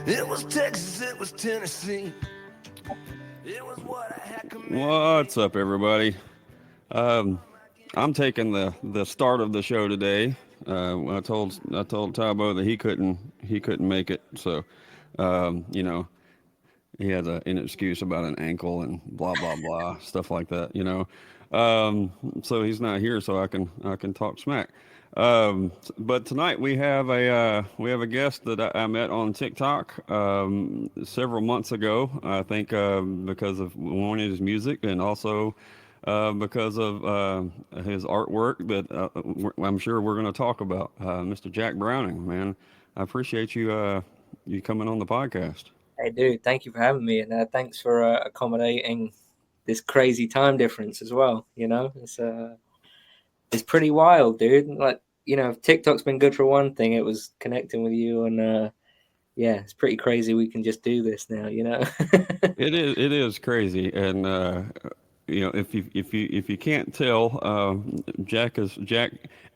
It was Texas, it was Tennessee. It was what I had committed. What's up, everybody? Um, I'm taking the start of the show today. I told Tabo that he couldn't make it, so you know he has an excuse about an ankle and blah blah blah stuff like that. So he's not here, so I can talk smack. But tonight we have a guest that I met on TikTok several months ago. I think because of one of his music and also because of his artwork that I'm sure we're going to talk about. Mr. Jack Browning, man, I appreciate you coming on the podcast. Hey, dude, thank you for having me, and thanks for accommodating this crazy time difference as well. It's pretty wild, dude. Like, TikTok's been good for one thing. It was connecting with you, and yeah, it's pretty crazy. We can just do this now, It is crazy, and if you can't tell, Jack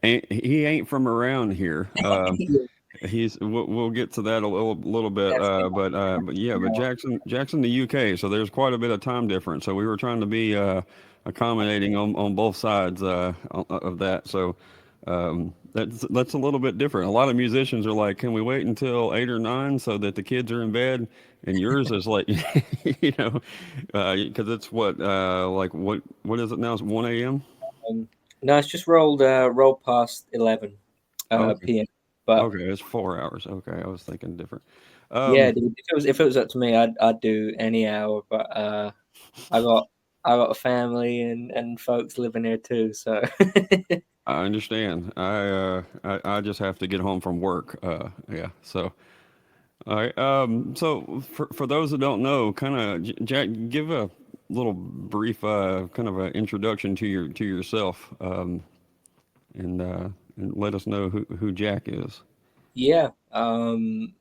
ain't from around here. We'll get to that a little bit, but yeah, but Jackson the UK, so there's quite a bit of time difference. So we were trying to be accommodating on both sides of that. So that's a little bit different. A lot of musicians are like, can we wait until 8 or 9 so that the kids are in bed? And yours is like, because it's what is it now? It's 1 a.m. No, it's just rolled past 11 Okay. p.m. But Okay, it's 4 hours. Okay, I was thinking different. yeah, Um, dude, if it was up to me, I'd do any hour. But I got I got a family and folks living here too. So I understand. I just have to get home from work. Yeah. So all right. So for those that don't know, kind of Jack, give a little brief kind of an introduction to yourself, and let us know who Jack is. yeah, I'm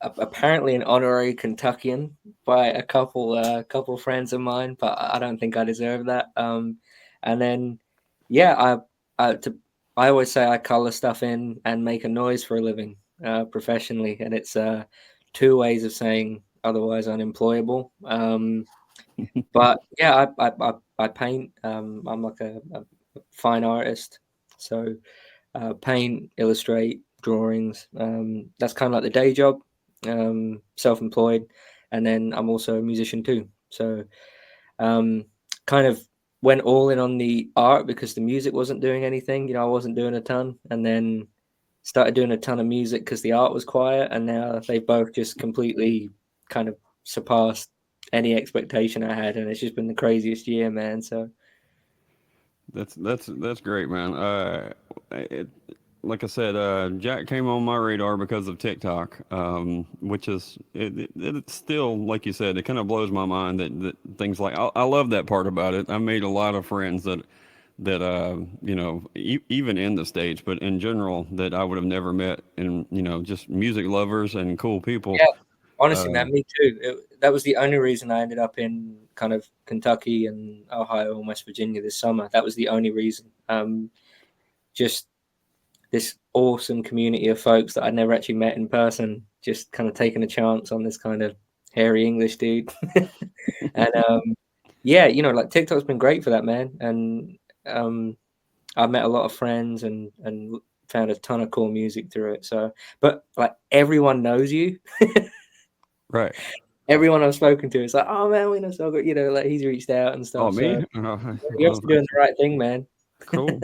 apparently an honorary Kentuckian by a couple friends of mine, but I don't think I deserve that. And then yeah, I always say I color stuff in and make a noise for a living, professionally, and it's two ways of saying otherwise unemployable. But yeah, I paint. I'm like a fine artist, so paint, illustrate, drawings. That's kind of like the day job, self-employed, and then I'm also a musician too. So um, kind of went all in on the art because the music wasn't doing anything. I wasn't doing a ton, and then started doing a ton of music because the art was quiet, and now they both just completely kind of surpassed any expectation I had, and it's just been the craziest year, man. So That's great, man. It, like I said, Jack came on my radar because of TikTok, which is it's still like you said. It kind of blows my mind that things like I love that part about it. I made a lot of friends that even in the states, but in general that I would have never met, and just music lovers and cool people. yeah, honestly, Uh, man, me too. That was the only reason I ended up in kind of Kentucky and Ohio and West Virginia this summer. That was the only reason. Just this awesome community of folks that I'd never actually met in person, just kind of taking a chance on this kind of hairy English dude. And yeah, like TikTok's been great for that, man. And I've met a lot of friends and found a ton of cool music through it. So, but like everyone knows you. right. Everyone I've spoken to is like, oh man, we know so good. Like he's reached out and Oh, stuff. So me? you're Well, obviously doing the right thing, man. cool.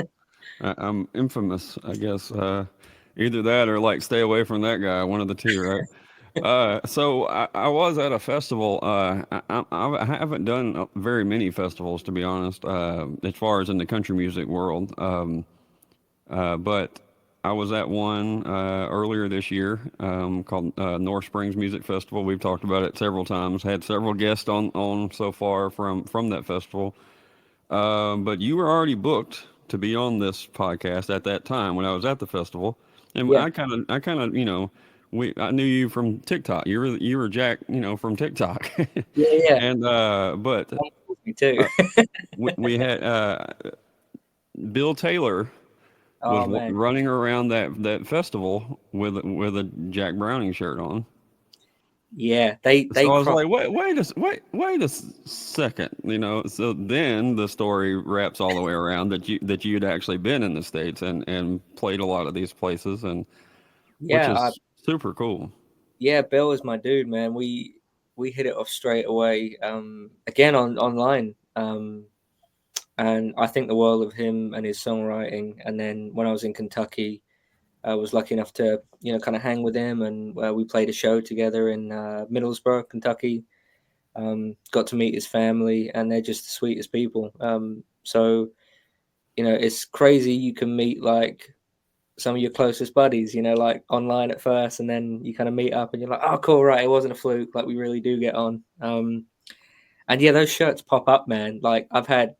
I'm infamous, I guess. Either that or like stay away from that guy. One of the two, right? So I was at a festival. I haven't done very many festivals, to be honest, as far as in the country music world. But I was at one earlier this year called North Springs Music Festival. We've talked about it several times. Had several guests on so far from that festival. But you were already booked to be on this podcast at that time when I was at the festival, and Yeah, I kind of, I knew you from TikTok. You were Jack, from TikTok, yeah, yeah. and but Me too. we had Bill Taylor Oh man, running around that festival with a Jack Browning shirt on. yeah, they So I was crop. like, wait a second, you know. So then the story wraps all the way around that you'd actually been in the States and played a lot of these places, and which Yeah, is super cool. yeah, Bill is my dude, man. We hit it off straight away. Again on online. And I think the world of him and his songwriting. And then when I was in Kentucky, I was lucky enough to kind of hang with him, and we played a show together in Middlesbrough, Kentucky. Got to meet his family, and they're just the sweetest people. So it's crazy. You can meet like some of your closest buddies, like online at first, and then you kind of meet up, and you're like, oh, cool, right? It wasn't a fluke. Like we really do get on. And yeah, those shirts pop up, man. Like I've had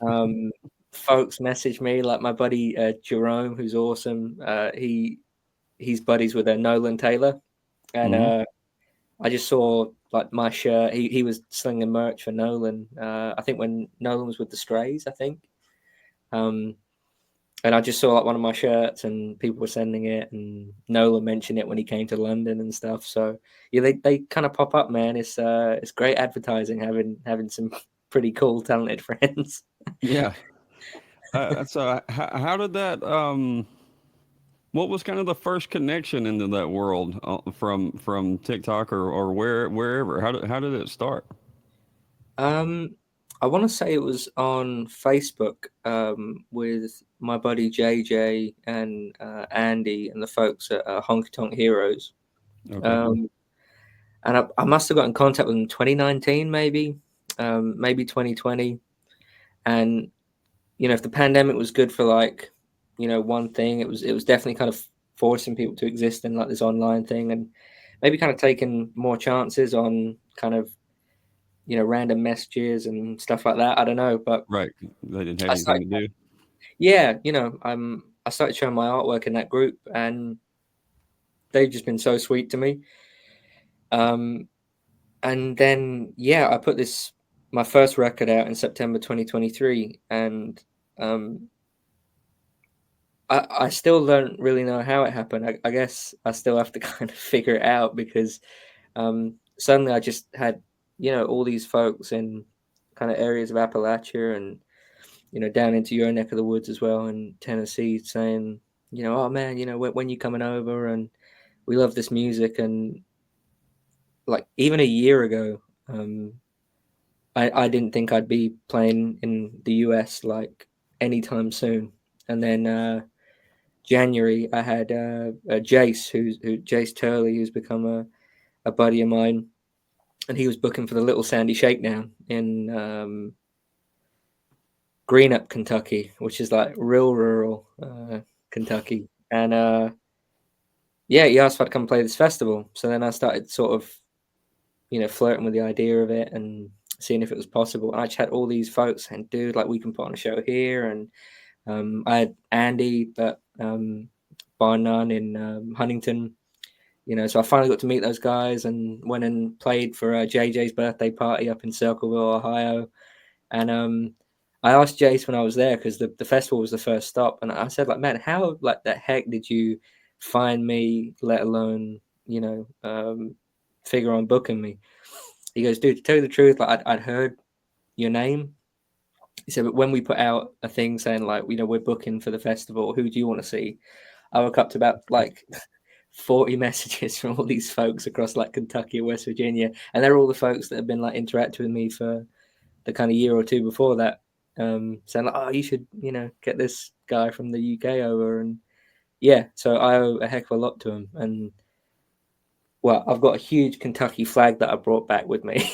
um, folks message me, like my buddy Jerome, who's awesome. He's buddies with Nolan Taylor, and Hmm. I just saw like my shirt. He was slinging merch for Nolan. I think when Nolan was with the Strays, I think. Um, and I just saw like one of my shirts, and people were sending it, and Nolan mentioned it when he came to London and stuff. So yeah, they kind of pop up, man. It's great advertising having some pretty cool, talented friends. Yeah. So how did that? What was kind of the first connection into that world from TikTok or wherever? How did it start? Um, I want to say it was on Facebook with my buddy JJ and Andy and the folks at Honky Tonk Heroes. Okay. Um, and I must have got in contact with them 2019, maybe 2020. And if the pandemic was good for like one thing, it was definitely kind of forcing people to exist in like this online thing, and maybe kind of taking more chances on kind of random messages and stuff like that. I don't know, but Right. They didn't have I anything started, to do. yeah, I started showing my artwork in that group, and they've just been so sweet to me. Um, and then yeah, I put this my first record out in September 2023, and um, I still don't really know how it happened. I guess I still have to kind of figure it out because suddenly I just had all these folks in kind of areas of Appalachia and down into your neck of the woods as well in Tennessee saying, oh man, when you coming over, and we love this music. And like even a year ago, um, I didn't think I'd be playing in the US like anytime soon. And then January, I had Jace Turley, who's become a buddy of mine, and he was booking for the Little Sandy Shakedown in Greenup, Kentucky, which is like real rural Kentucky. And yeah, he asked if I'd come play this festival. So then I started sort of, flirting with the idea of it and seeing if it was possible. And I just had all these folks saying, dude, like we can put on a show here. And I had Andy, but bar none in Huntington. So I finally got to meet those guys and went and played for JJ's birthday party up in Circleville, Ohio. And I asked Jace when I was there because the festival was the first stop, and I said, like, man, how like the heck did you find me, let alone figure on booking me? He goes, dude, to tell you the truth, like I'd heard your name. He said, but when we put out a thing saying like, we're booking for the festival, who do you want to see? I woke up to about like 40 messages from all these folks across like Kentucky and West Virginia, and they're all the folks that have been like interacting with me for the kind of year or two before that, saying like, "Oh, you should, get this guy from the UK over." And yeah, so I owe a heck of a lot to him. And well, I've got a huge Kentucky flag that I brought back with me,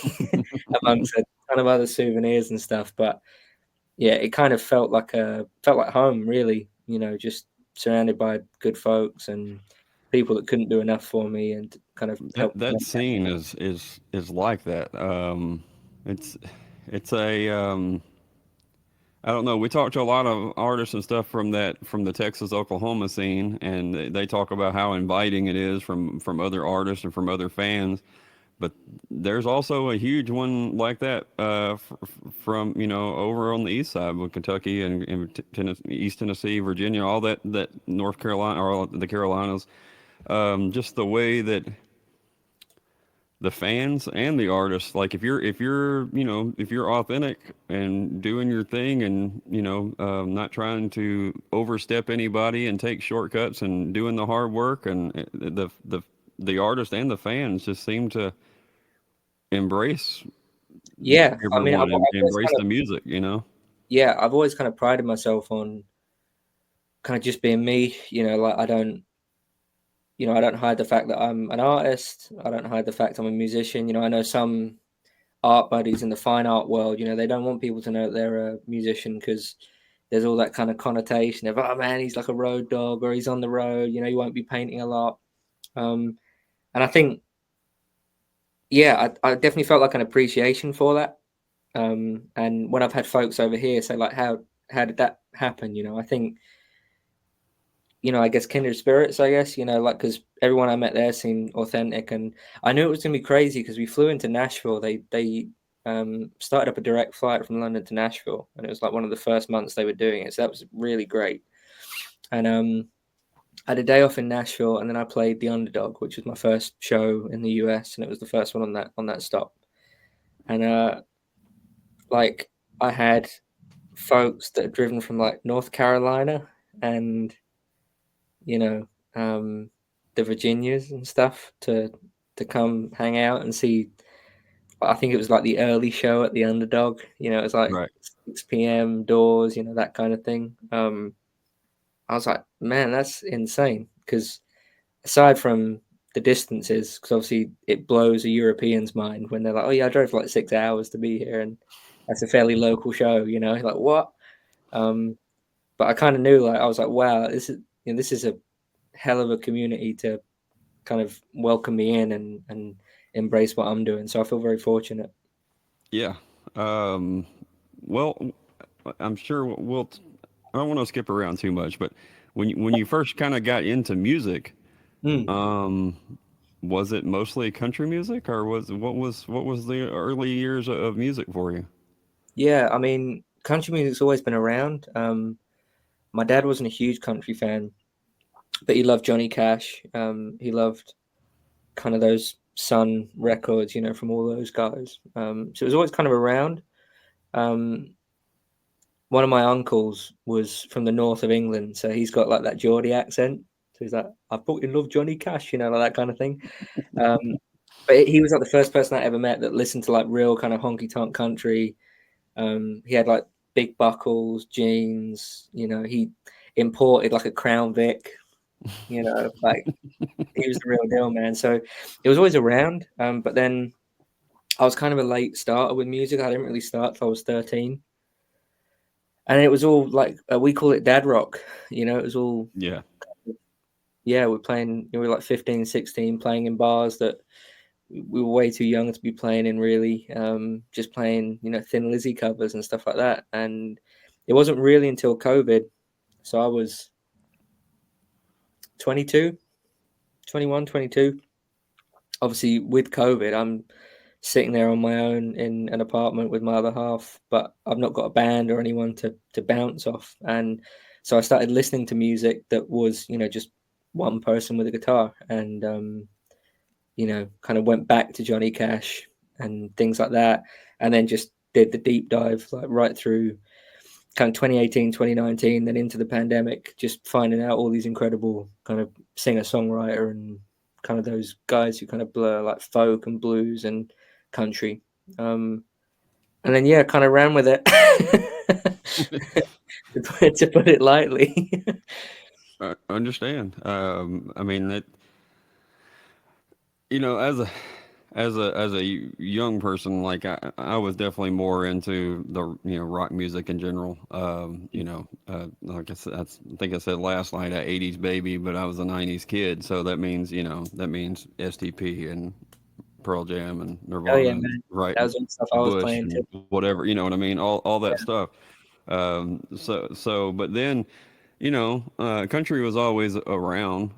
amongst a ton of other souvenirs and stuff. But yeah, it kind of felt like home, really. Just surrounded by good folks and people that couldn't do enough for me and kind of That help. that scene is like that. It's it's a I don't know. We talked to a lot of artists and stuff from the Texas Oklahoma scene, and they talk about how inviting it is from other artists and from other fans. but there's also a huge one like that from over on the east side with Kentucky and East Tennessee, Virginia, all that North Carolina or all the Carolinas. Just the way that the fans and the artists, like if you're authentic and doing your thing and not trying to overstep anybody and take shortcuts and doing the hard work, and the artist and the fans just seem to embrace Yeah, I mean, everyone and I've always embrace kind the of music. yeah, I've always kind of prided myself on kind of just being me. Like I don't hide the fact that I'm an artist. I don't hide the fact I'm a musician. I know some art buddies in the fine art world. They don't want people to know that they're a musician because there's all that kind of connotation of, oh man, he's like a road dog or he's on the road. He won't be painting a lot. And I think, yeah, I definitely felt like an appreciation for that. And when I've had folks over here say like, how did that happen? I think, I guess kindred spirits, I guess, like, because everyone I met there seemed authentic, and I knew it was gonna be crazy because we flew into Nashville. They started up a direct flight from London to Nashville, and it was like one of the first months they were doing it, so that was really great. And I had a day off in Nashville, and then I played the Underdog, which was my first show in the US, and it was the first one on that stop. And like I had folks that had driven from like North Carolina and you know, the Virginias and stuff to come hang out and see. I think it was like the early show at the Underdog. It was like Right. 6 p.m. doors, that kind of thing. I was like, man, that's insane. Because aside from the distances, because obviously it blows a European's mind when they're like, oh yeah, I drove for like 6 hours to be here, and that's a fairly local show. Like what? Um, but I kind of knew, like, I was like, wow, this is a hell of a community to kind of welcome me in and embrace what I'm doing. So I feel very fortunate. Yeah. Um, well, I'm sure I don't want to skip around too much, but when you first kind of got into music, Mm. um, was it mostly country music, or what was the early years of music for you? Yeah, I mean, country music's always been around. My dad wasn't a huge country fan, but he loved Johnny Cash. He loved kind of those Sun records, from all those guys. So it was always kind of around. Um, One of my uncles was from the north of England, so he's got like that Geordie accent. So he's like, "I fucking love Johnny Cash," like that kind of thing. Um, but he was like the first person I ever met that listened to like real kind of honky tonk country. He had like big buckles, jeans. He imported like a Crown Vic. Like he was the real deal, man. So it was always around. But then I was kind of a late starter with music. I didn't really start till I was 13. And it was all like we call it dad rock. It was all Yeah. yeah. We're playing. We were like 15, 16, playing in bars that we were way too young to be playing in. Really, just playing Thin Lizzy covers and stuff like that. And it wasn't really until COVID. So I was 22, 21, 22. Obviously, with COVID, I'm sitting there on my own in an apartment with my other half, but I've not got a band or anyone to bounce off. And so I started listening to music that was, just one person with a guitar, and kind of went back to Johnny Cash and things like that, and then just did the deep dive like right through kind of 2018, 2019, then into the pandemic, just finding out all these incredible kind of singer songwriter and kind of those guys who kind of blur like folk and blues and country. And then, yeah, kind of ran with it, to put it lightly. I understand. I mean that as a young person, like I was definitely more into the rock music in general. Like I think I said last night, a '80s baby, but I was a '90s kid, so that means STP and Pearl Jam and Oh yeah, Nirvana, man, right? that was all the stuff I was Bush playing too. and whatever, you know what I mean? All that stuff. But then, country was always around,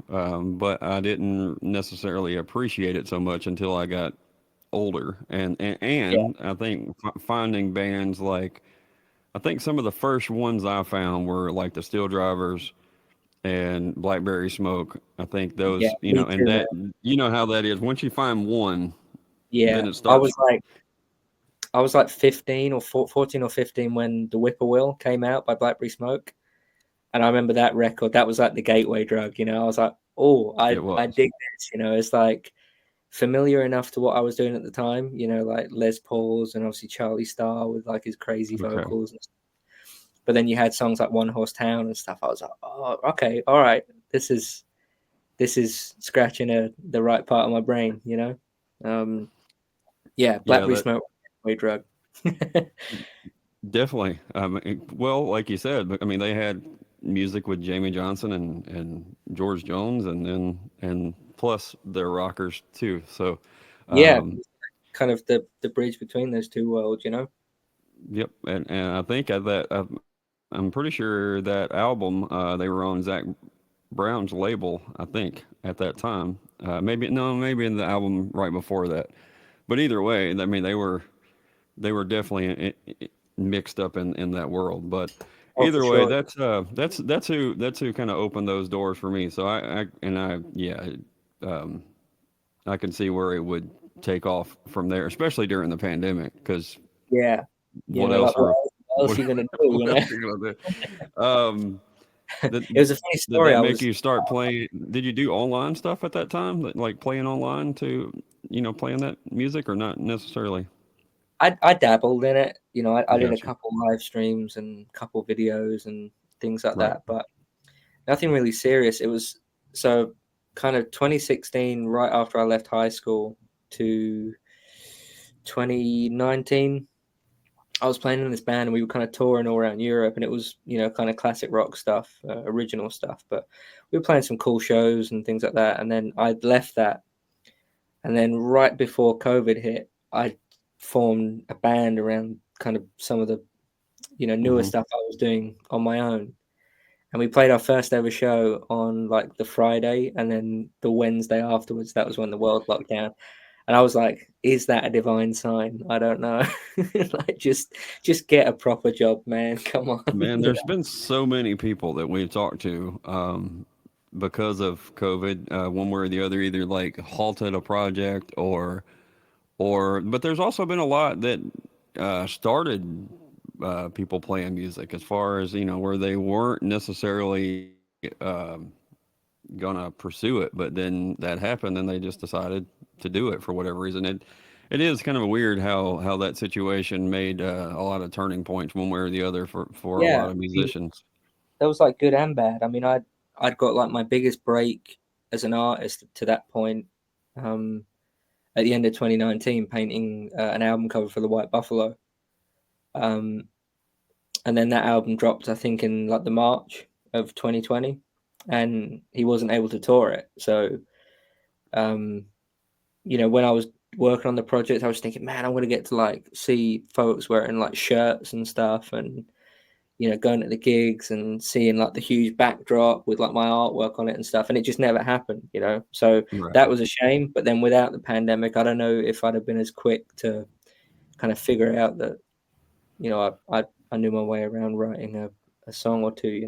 but I didn't necessarily appreciate it so much until I got older, Yeah, and I think finding bands like, I think some of the first ones I found were like the Steel Drivers and Blackberry Smoke. I think yeah, those, me and too, man. that, you know how that is. Once you find one, then Yeah, it starts. I was like 15 or 14 or 15 when the Whippoorwill came out by Blackberry Smoke, and I remember that record. That was like the gateway drug. I was like, oh, It I was dig this. It's like familiar enough to what I was doing at the time. Like Les Pauls and obviously Charlie Starr with like his crazy okay. vocals and stuff. But then you had songs like One Horse Town and stuff. I was like, oh, okay, all right, this is scratching the right part of my brain. Um, yeah, Yeah, Blackberry that Smoke, way drug. definitely. Well, like you said, but I mean, they had music with Jamie Johnson and George Jones, and plus their rockers too. So, Yeah, um, kind of the bridge between those two worlds. yep. And I think at that, I'm pretty sure that album, they were on Zach Brown's label. I think at that time, maybe no, maybe in the album right before that. But either way, I mean, they were definitely mixed up in that world. But Oh, for either way, sure. that's who kind of opened those doors for me. So yeah, um, I can see where it would take off from there, especially during the pandemic. Because Yeah, what like else are what else what, are you gonna do? what else are you gonna do? That It was a funny did story. that I make was you start playing? Did you do online stuff at that time, like playing online to playing that music, or not necessarily? I dabbled in it. I did a Gotcha. couple live streams and a couple videos and things like Right. that, but nothing really serious. It was so kind of 2016, right after I left high school, to 2019. I was playing in this band and we were kind of touring all around Europe, and it was kind of classic rock stuff, original stuff. But we were playing some cool shows and things like that. And then I left that, and then right before COVID hit, I formed a band around kind of some of the newer Hmm. stuff I was doing on my own. And we played our first ever show on like the Friday, and then the Wednesday afterwards, that was when the world locked down. And I was like, is that a divine sign? I don't know. Like just get a proper job, man. Come on. Man, there's been so many people that we've talked to, because of COVID, one way or the other, either like halted a project but there's also been a lot that started people playing music, as far as where they weren't necessarily gonna pursue it, but then that happened and they just decided to do it for whatever reason. It is kind of weird how that situation made a lot of turning points one way or the other for a Yeah, lot of I mean, musicians. that was like good and bad. I mean, I'd got like my biggest break as an artist to that point, um, at the end of 2019, painting an album cover for the White Buffalo. Um, and then that album dropped, I think, in like the March of 2020, and he wasn't able to tour it. So, um, when I was working on the project, I was thinking, man, I want to get to like see folks wearing like shirts and stuff, and going to the gigs and seeing like the huge backdrop with like my artwork on it and stuff. And it just never happened. So Right. that was a shame. But then without the pandemic, I don't know if I'd have been as quick to kind of figure out that, I knew my way around writing a song or two.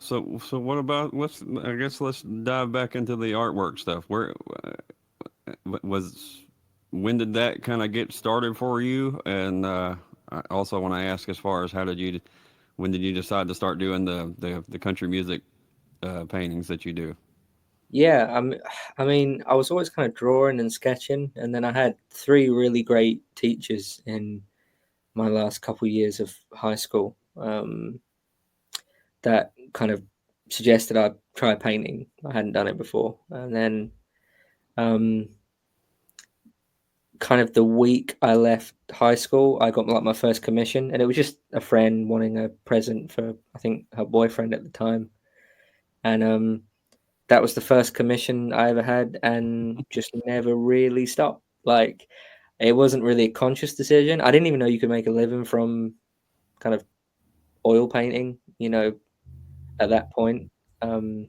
So what about I guess let's dive back into the artwork stuff. Where was when did that kind of get started for you? And I also want to ask, as far as when did you decide to start doing the country music paintings that you do? Yeah, I mean, I was always kind of drawing and sketching, and then I had three really great teachers in my last couple years of high school, that kind of suggested I try painting. I hadn't done it before, and then um, kind of the week I left high school, I got like my first commission, and it was just a friend wanting a present for, I think, her boyfriend at the time, and that was the first commission I ever had, and just never really stopped. Like, it wasn't really a conscious decision. I didn't even know you could make a living from kind of oil painting, at that point. And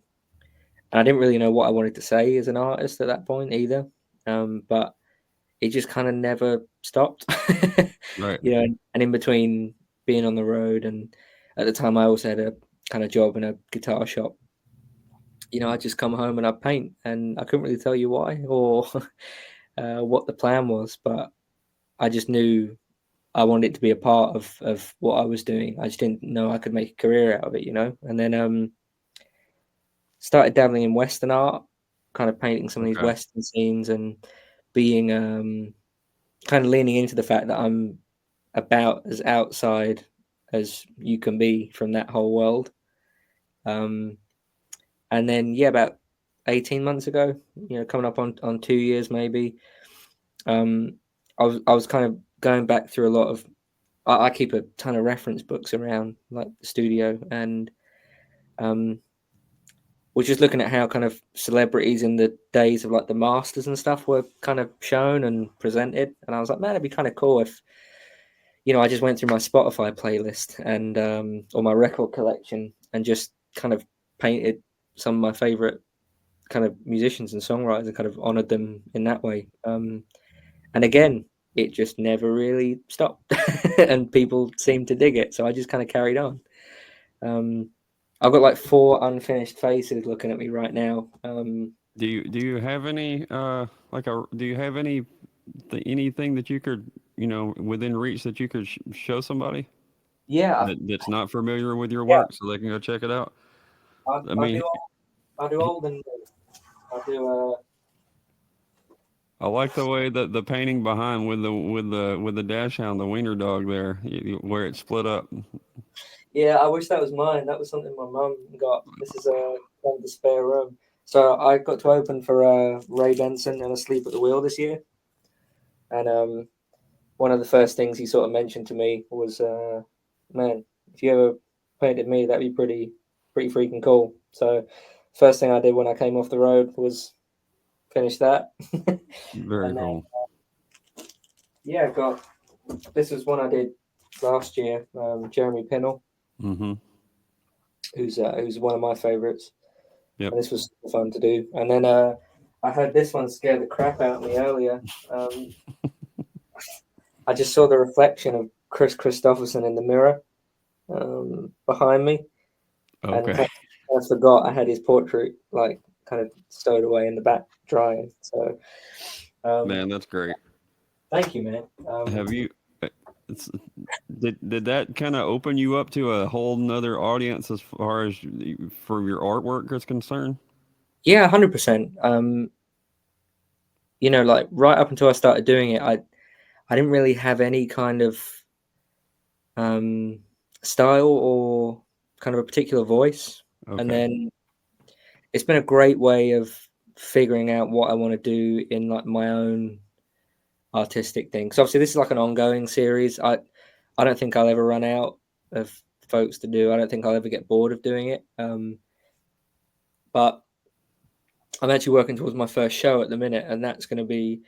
I didn't really know what I wanted to say as an artist at that point either. But it just kind of never stopped. Right. You know, and in between being on the road, and at the time I also had a kind of job in a guitar shop. You know, I just come home and I paint, and I couldn't really tell you why or what the plan was, but I just knew I wanted it to be a part of what I was doing. I just didn't know I could make a career out of it, you know. And then started dabbling in Western art, kind of painting some of these Okay. Western scenes, and being kind of leaning into the fact that I'm about as outside as you can be from that whole world. Um, and then yeah, about 18 months ago, you know, coming up on 2 years maybe, I was kind of going back through a lot of. I keep a ton of reference books around like the studio, and um, we're just looking at how kind of celebrities in the days of like the Masters and stuff were kind of shown and presented. And I was like, man, it'd be kind of cool if, you know, I just went through my Spotify playlist and or my record collection and just kind of painted some of my favorite kind of musicians and songwriters and kind of honored them in that way. And again, it just never really stopped, and people seemed to dig it. So I just kind of carried on. Um, I've got like 4 unfinished faces looking at me right now. Do you have any do you have anything that you could, within reach that you could show somebody Yeah, that's not familiar with your yeah, work so they can go check it out? I, I I mean, do. I do old and new. I do. I like the way that the painting behind with the dash hound, the wiener dog there, where it's split up. Yeah, I wish that was mine. That was something my mum got. This is kind of the spare room. So I got to open for Ray Benson and Asleep at the Wheel this year, and one of the first things he sort of mentioned to me was, "Man, if you ever painted me, that'd be pretty freaking cool." So, first thing I did when I came off the road was finish that, Very and then cool. yeah, got this was one I did last year. Jeremy Pinnell, Mm-hmm. who's one of my favorites, Yep. and this was super fun to do. And then I had this one scare the crap out of me earlier. I just saw the reflection of Chris Christopherson in the mirror behind me, and Okay. I forgot I had his portrait like kind of stowed away in the back drying. So um, Man, that's great. thank you, man. Have you? uh, It's, did that kind of open you up to a whole nother audience as far as for your artwork is concerned? Yeah, 100%. You know, like right up until I started doing it, I didn't really have any kind of um, style or kind of a particular voice. And Okay. then it's been a great way of figuring out what I want to do in like my own artistic thing. So obviously this is like an ongoing series. I don't think I'll ever run out of folks to do. I don't think I'll ever get bored of doing it. But I'm actually working towards my first show at the minute, and that's going to be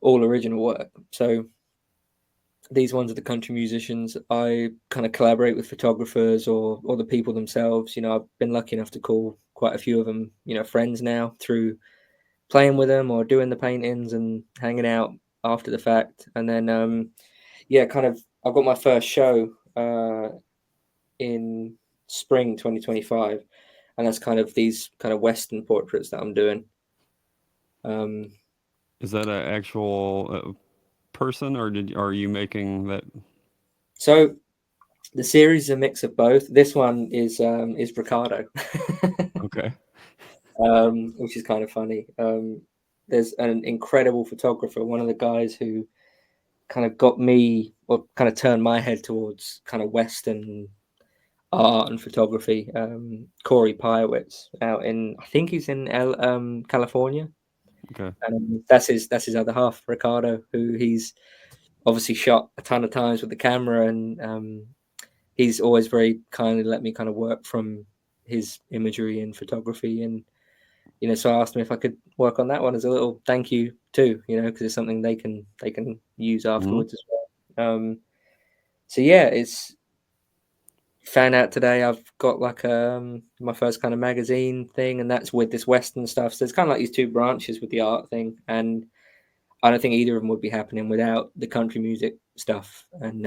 all original work. So these ones are the country musicians. I kind of collaborate with photographers or the people themselves. You know, I've been lucky enough to call quite a few of them, you know, friends now through playing with them or doing the paintings and hanging out after the fact. And then yeah, kind of I've got my first show in spring 2025, and that's kind of these kind of Western portraits that I'm doing. Um, Is that an actual person, or are you making that? so the series is a mix of both. This one is Ricardo, Okay. which is kind of funny. There's an incredible photographer, one of the guys who kind of got me, or kind of turned my head towards kind of Western art and photography. Corey Piowitz out in, I think he's in California, Okay. and that's his other half, Ricardo, who he's obviously shot a ton of times with the camera, and he's always very kindly let me kind of work from his imagery and photography. And you know, so I asked him if I could work on that one as a little thank you too, you know, because it's something they can use Hmm. afterwards as well. So yeah, it's found out today I've got like my first kind of magazine thing, and that's with this Western stuff. So it's kind of like these two branches with the art thing, and I don't think either of them would be happening without the country music stuff. And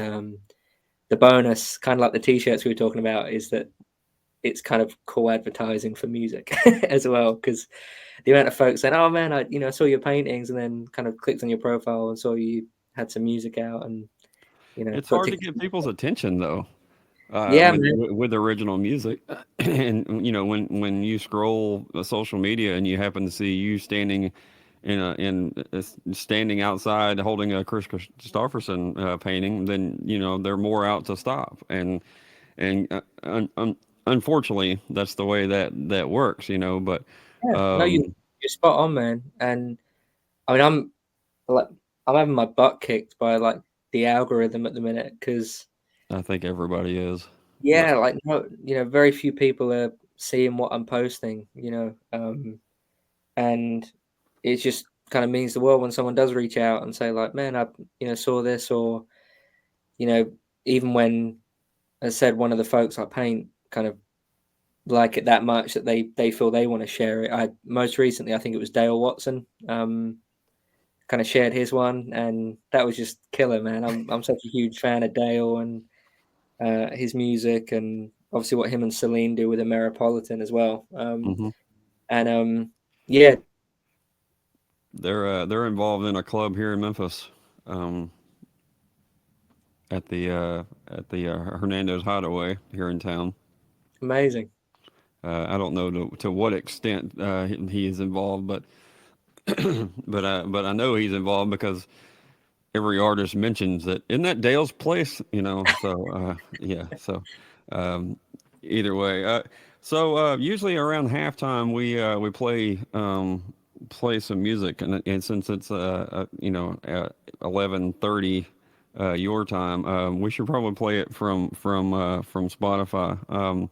the bonus, kind of like the t-shirts we were talking about, is that it's kind of cool advertising for music as well, because the amount of folks saying, "Oh man, I saw your paintings," and then kind of clicked on your profile and saw you had some music out, and It's put hard to together. get people's attention though, Yeah, with man. original music, and when you scroll social media and you happen to see you standing standing outside holding a Chris Christopherson painting, then they're more out to stop, and unfortunately that's the way that works, but Yeah, no, um, you're spot on, man. And I mean, like I'm having my butt kicked by like the algorithm at the minute, because I think everybody is, but yeah, like no, very few people are seeing what I'm posting, and it just kind of means the world when someone does reach out and say like, man, I saw this, or you know, even when, as I said, one of the folks I paint kind of like it that much that they feel they want to share it. I most recently, I think it was Dale Watson, kind of shared his one, and that was just killer, man. I'm such a huge fan of Dale and his music, and obviously what him and Celine do with Ameripolitan as well. hmm And yeah, they're involved in a club here in Memphis. Um, at the Hernando's Hideaway here in town. amazing. I don't know to what extent he is involved, but but I know he's involved because every artist mentions that. Isn't that Dale's place? So yeah. So um, either way, usually around halftime we play some music, and since it's 11:30 your time, we should probably play it from Spotify.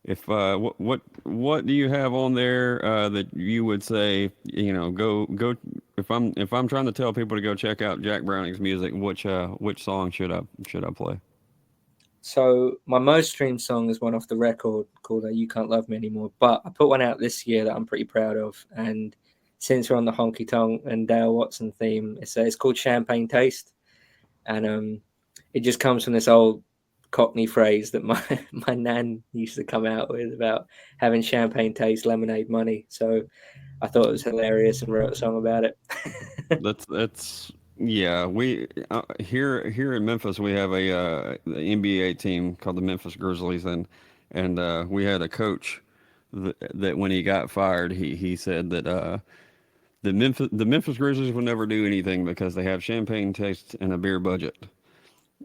If what do you have on there that you would say, go, if I'm trying to tell people to go check out Jack Browning's music, which song should I play? So my most streamed song is one off the record called "You Can't Love Me Anymore," but I put one out this year that I'm pretty proud of. And since we're on the honky tonk and Dale Watson theme, it's called "Champagne Taste," and it just comes from this old Cockney phrase that my my nan used to come out with about having champagne taste, lemonade money. So I thought it was hilarious and wrote a song about it. That's yeah. We here in Memphis we have the NBA team called the Memphis Grizzlies, and we had a coach that when he got fired, he said that the Memphis Grizzlies will never do anything because they have champagne taste and a beer budget.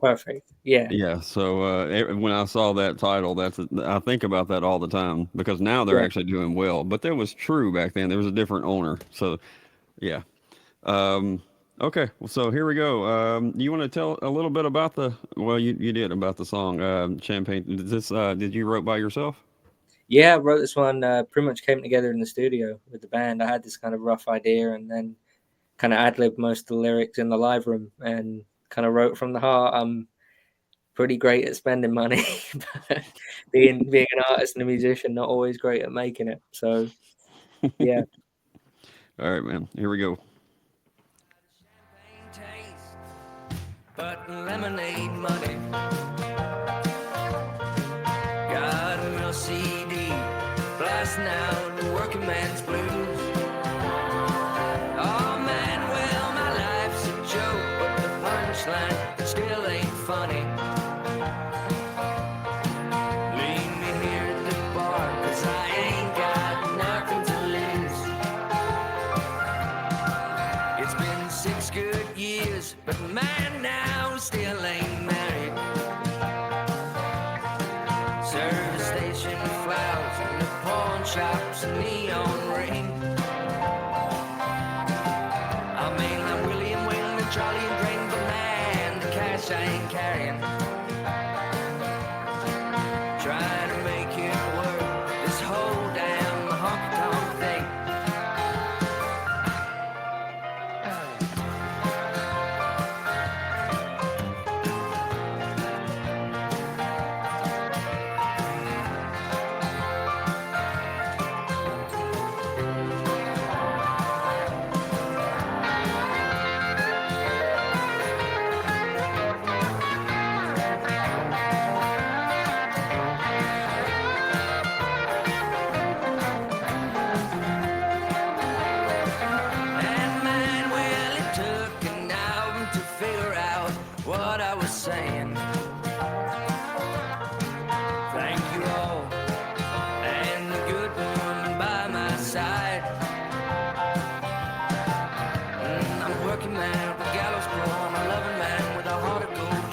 Perfect. Yeah. Yeah, so when I saw that title, I think about that all the time because now they're Yeah. actually doing well. But that was true back then. There was a different owner. So yeah. Um, okay, well, so here we go. You want to tell a little bit about well, you did about the song Champagne. Did you wrote by yourself? Yeah, I wrote this one, pretty much came together in the studio with the band. I had this kind of rough idea and then kind of ad-libbed most of the lyrics in the live room and kind of wrote from the heart. I'm pretty great at spending money, but being an artist and a musician, not always great at making it. So yeah, All right, man. Here we go. Champagne taste, but lemonade money. Got a real CD, blasting out the working man's blues. Oh man, well my life's a joke, but the punchline still ain't funny. Leave me here at the bar, 'cause I ain't got nothing to lose. It's been 6 good years, but man now still ain't married. Service station flowers and the pawn shops and neon ring. I mean, I'm William Wayne and Charlie and Drain, but man, the cash I ain't carrying. Trying to make it work, this whole damn honky-tonk thing.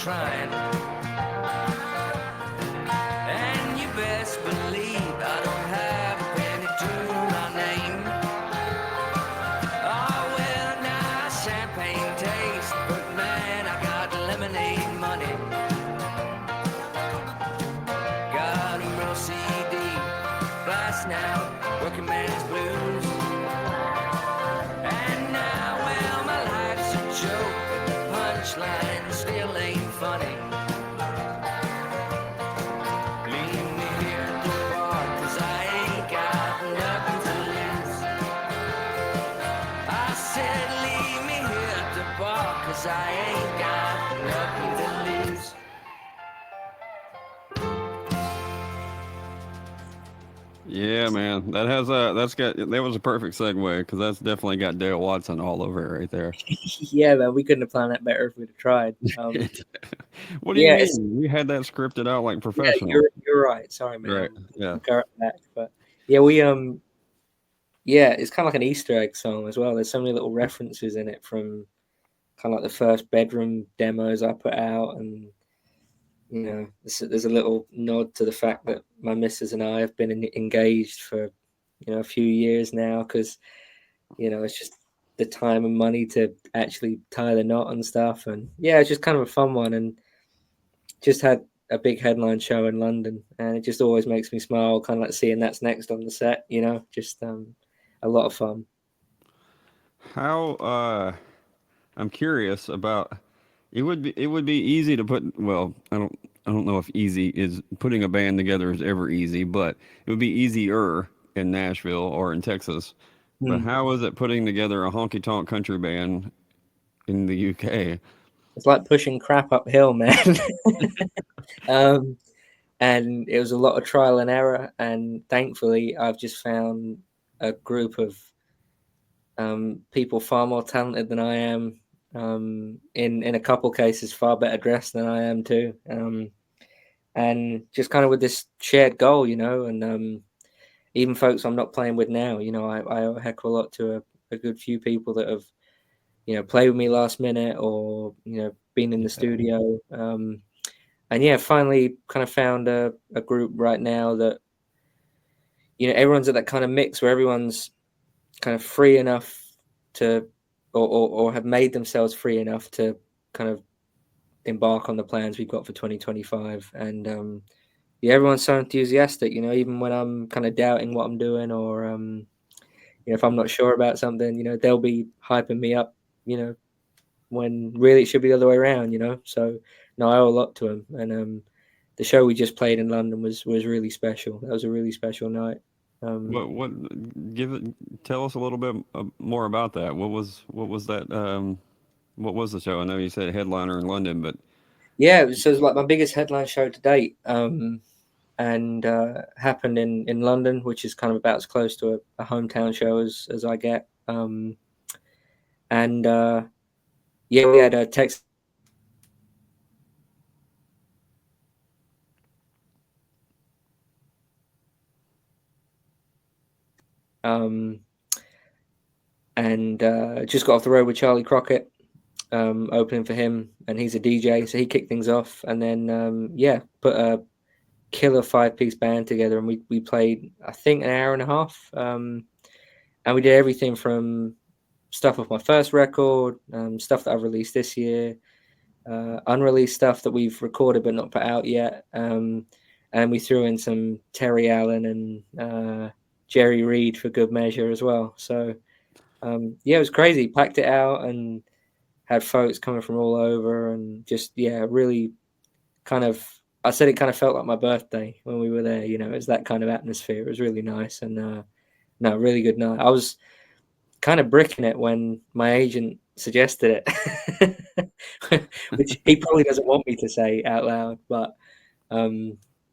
trying. And you best believe I don't have a penny to my name. Oh, well, now champagne taste, but man, I got lemonade money. Got a real CD, blasting out working man's blues. And now, well, my life's a joke, but the punchline still ain't funny. Leave me here at the bar, 'cause I ain't got nothing to lose. I said leave me here at the bar, 'cause I ain't got nothing to lose. Yeah, man, that was a perfect segue because that's definitely got Dale Watson all over it right there. Yeah, man, we couldn't have planned that better if we'd have tried. What do you Yeah, mean? We had that scripted out like yeah, professional. you're right. Sorry, man. Right. Yeah. I'm correct back, but yeah, we yeah, it's kind of like an Easter egg song as well. There's so many little references in it from kind of like the first bedroom demos I put out, and you know, there's a little nod to the fact that my missus and I have been engaged for a few years now, because it's just the time and money to actually tie the knot and stuff. And yeah, it's just kind of a fun one, and just had a big headline show in London, and it just always makes me smile, kind of like seeing that's next on the set. Just a lot of fun. How I'm curious about it would be easy to put well, I don't know if easy is putting a band together is ever easy, but it would be easier in Nashville or in Texas. But Mm. how is it putting together a honky tonk country band in the UK? It's like pushing crap uphill, man. um, and it was a lot of trial and error, and thankfully I've just found a group of people far more talented than I am, in a couple cases far better dressed than I am too, and just kind of with this shared goal, and even folks I'm not playing with now, I owe a heck of a lot to a good few people that have played with me last minute, or been in the studio, and yeah, finally kind of found a group right now that everyone's at that kind of mix where everyone's kind of free enough to, or have made themselves free enough to kind of embark on the plans we've got for 2025. And yeah, everyone's so enthusiastic, even when I'm kind of doubting what I'm doing, or if I'm not sure about something, they'll be hyping me up, when really it should be the other way around, so no, I owe a lot to them. And the show we just played in London was really special. That was a really special night. Tell us a little bit more about that. What was that? What was the show? I know you said headliner in London, but Yeah, it was like my biggest headline show to date, and happened in London, which is kind of about as close to a hometown show as I get. And yeah, we had a text. Um, and just got off the road with Charlie Crockett, opening for him, and he's a DJ, so he kicked things off, and then yeah, put a killer 5-piece band together, and we played, I think, an hour and a half, and we did everything from stuff off my first record, stuff that I've released this year, unreleased stuff that we've recorded but not put out yet, and we threw in some Terry Allen and Jerry Reed for good measure as well. So yeah, it was crazy. Packed it out and had folks coming from all over, and just really kind of. I said it kind of felt like my birthday when we were there. It was that kind of atmosphere. It was really nice, and no, really good night. I was kind of bricking it when my agent suggested it, which he probably doesn't want me to say out loud. But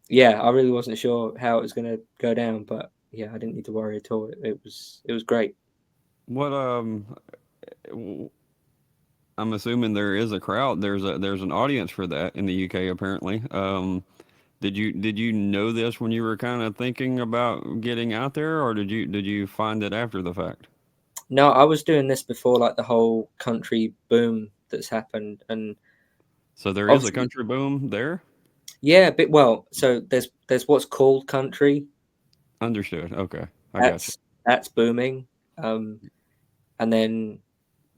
yeah, I really wasn't sure how it was going to go down. But yeah, I didn't need to worry at all. It was great. what I'm assuming there is a crowd. There's an audience for that in the UK apparently. Did you know this when you were kind of thinking about getting out there, or did you find it after the fact? No, I was doing this before like the whole country boom that's happened, and So there is a Obviously, country boom there. yeah, but well, so there's what's called country. Understood. Okay, I got you. That's booming. Um, and then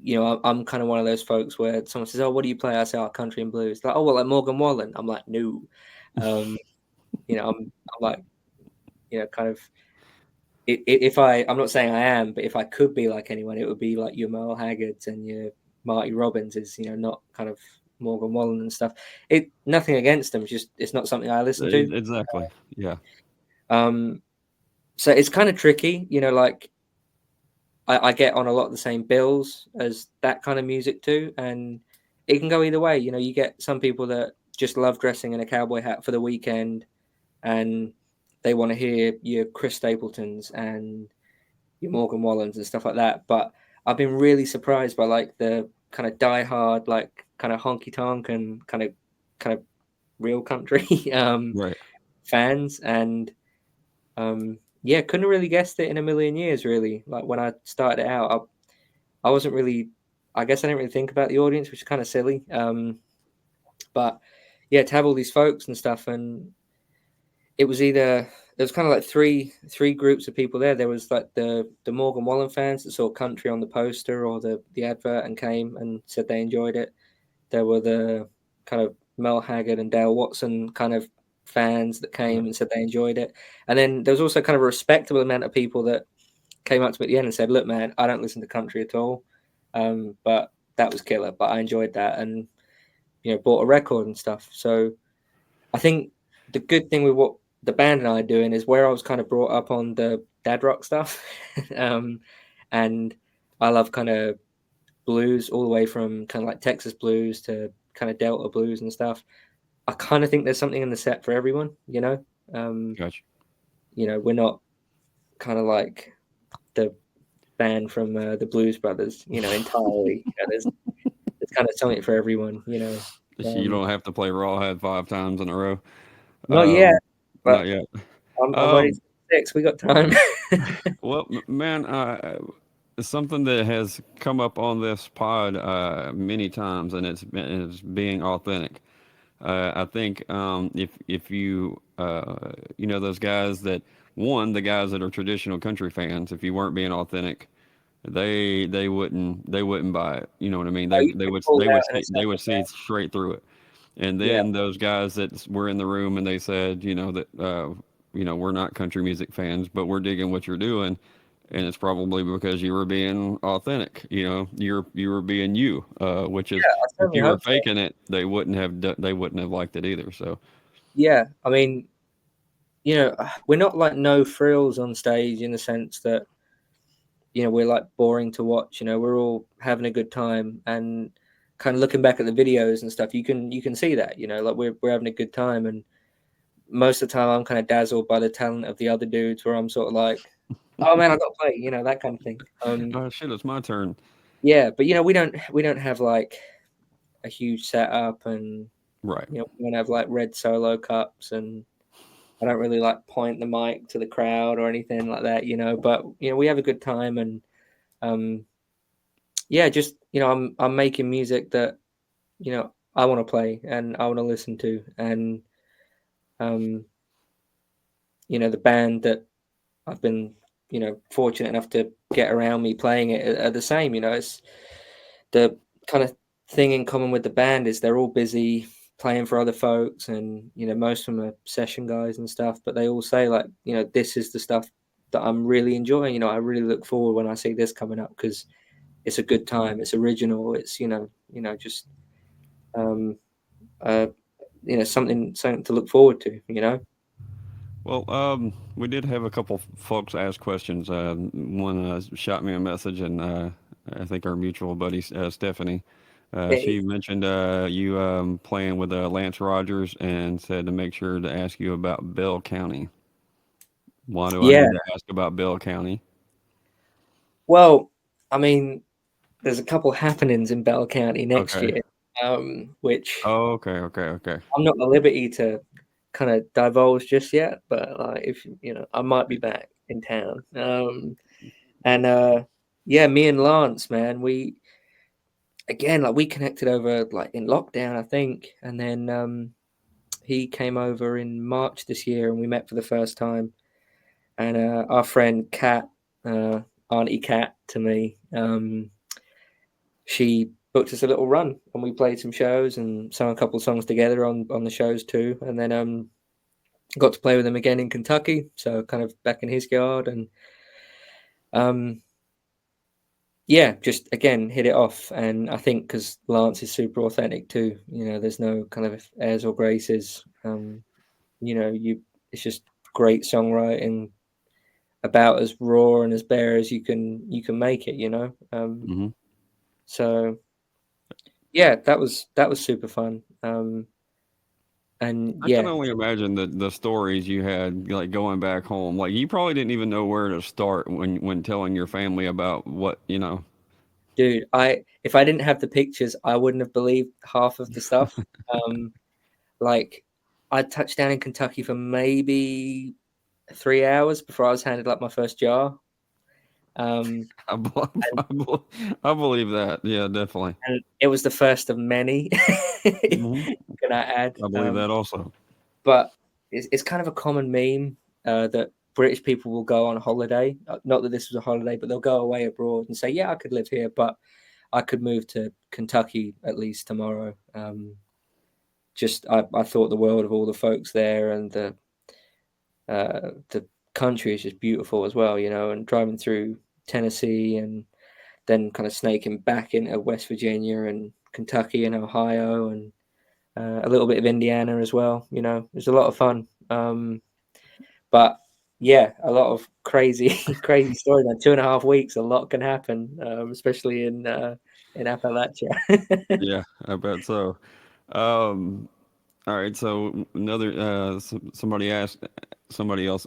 I'm kind of one of those folks where someone says, "Oh, what do you play?" I say, "Oh, country and blues." Like, "Oh, well, like Morgan Wallen." I'm like, "No." Um, I'm like, kind of. If I'm not saying I am, but if I could be like anyone, it would be like your Merle Haggards and your Marty Robbins. Is not kind of Morgan Wallen and stuff. Nothing against them, just it's not something I listen to. Exactly. Yeah. Um, so it's kind of tricky, like I get on a lot of the same bills as that kind of music too, and it can go either way. You get some people that just love dressing in a cowboy hat for the weekend, and they want to hear your Chris Stapletons and your Morgan Wallens and stuff like that. But I've been really surprised by like the kind of diehard, like kind of honky tonk and kind of real country Right. fans, and yeah, couldn't have really guessed it in a million years. Really, like when I started it out, I wasn't really. I guess I didn't really think about the audience, which is kind of silly. But yeah, to have all these folks and stuff, and it was either there was kind of like three groups of people there. There was like the Morgan Wallen fans that saw country on the poster or the advert and came and said they enjoyed it. There were the kind of Mel Haggard and Dale Watson kind of fans that came Right. and said they enjoyed it. And then there was also kind of a respectable amount of people that came up to me at the end and said, "Look, man, I don't listen to country at all, but that was killer. But I enjoyed that, and bought a record and stuff." So I think the good thing with what the band and I are doing is where I was kind of brought up on the dad rock stuff, and I love kind of blues all the way from kind of like Texas blues to kind of Delta blues and stuff. I kind of think there's something in the set for everyone, Um, Gotcha. we're not kind of like the band from the Blues Brothers, entirely. There's kind of something for everyone. You Um, don't have to play Rawhead 5 times in a row. Not yet, Not but yet. I'm ready Um, for 6. We got time. well, man, something that has come up on this pod many times, and it's being authentic. I think if you you know those guys that the guys that are traditional country fans, if you weren't being authentic, they wouldn't buy it. You know what I mean? Oh, They you they get would pulled they would out in a see, they would second, see man. straight through it. And Yeah, then those guys that were in the room and they said, that we're not country music fans, but we're digging what you're doing, and it's probably because you were being authentic. You were being you, which is I if certainly you were hope so. faking it, they wouldn't have liked it either. So Yeah, I mean, we're not like no frills on stage in the sense that we're like boring to watch. We're all having a good time, and kind of looking back at the videos and stuff, you can see that. Like we're having a good time, and most of the time I'm kind of dazzled by the talent of the other dudes, where I'm sort of like, oh man, I got to play, that kind of thing. oh shit, it's my turn. Yeah, but we don't have like a huge setup, and Right. we don't have like red solo cups, and I don't really like point the mic to the crowd or anything like that, but we have a good time, and um yeah, just I'm making music that I want to play and I want to listen to, and um the band that I've been fortunate enough to get around me playing it are the same. It's the kind of thing in common with the band is they're all busy playing for other folks, and most of them are session guys and stuff, but they all say like, this is the stuff that I'm really enjoying. I really look forward when I see this coming up, because it's a good time, it's original, it's just um uh something to look forward to. Well, we did have a couple folks ask questions. One shot me a message, and I think our mutual buddy Stephanie, Eh, she mentioned you playing with Lance Rogers, and said to make sure to ask you about Bell County. Why do I yeah, need to ask about Bell County? well, I mean, there's a couple happenings in Bell County next Okay. year, which Oh, okay, okay, okay. I'm not at liberty to kind of divulge just yet, but like if I might be back in town. And yeah, me and Lance, man, again, like we connected over like in lockdown, I think, and then he came over in March this year, and we met for the first time. And our friend Kat, Auntie Kat to me, she booked us a little run, and we played some shows and sang a couple of songs together on the shows too. And then got to play with him again in Kentucky, so kind of back in his yard, and um, yeah, just again hit it off. And I think because Lance is super authentic too, you know, there's no kind of airs or graces. You know, it's just great songwriting, about as raw and as bare as you can make it, you know. Hmm. So yeah, that was super fun. And I can yeah, only imagine the stories you had like going back home. Like you probably didn't even know where to start when telling your family about what you know. dude, I if I didn't have the pictures, I wouldn't have believed half of the stuff. Um, like I touched down in Kentucky for maybe 3 hours before I was handed up my first jar. Um, I, bel- and, I believe that. Yeah, definitely. and it was the first of many. Hmm. Can I add? I believe that also. But it's kind of a common meme that British people will go on holiday. Not that this was a holiday, but they'll go away abroad and say, "Yeah, I could live here, but I could move to Kentucky at least tomorrow." Just I thought the world of all the folks there, and the country is just beautiful as well, you know. And driving through Tennessee and then kind of snaking back into West Virginia and Kentucky and Ohio and a little bit of Indiana as well. You know, it was a lot of fun. But yeah, a lot of crazy, crazy story. Now 2.5 weeks, a lot can happen, especially in Appalachia. Yeah, I bet so. Um, all right, so another somebody else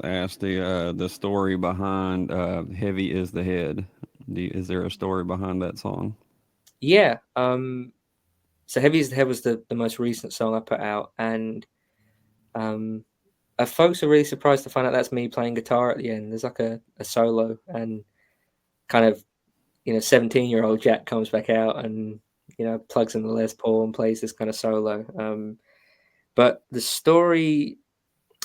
asked the story behind "Heavy Is the Head." Is there a story behind that song? Yeah. So "Heavy As the Head" was the most recent song I put out, and um, folks are really surprised to find out that's me playing guitar at the end. There's like a solo, and kind of 17-year-old Jack comes back out and plugs in the Les Paul and plays this kind of solo. But the story,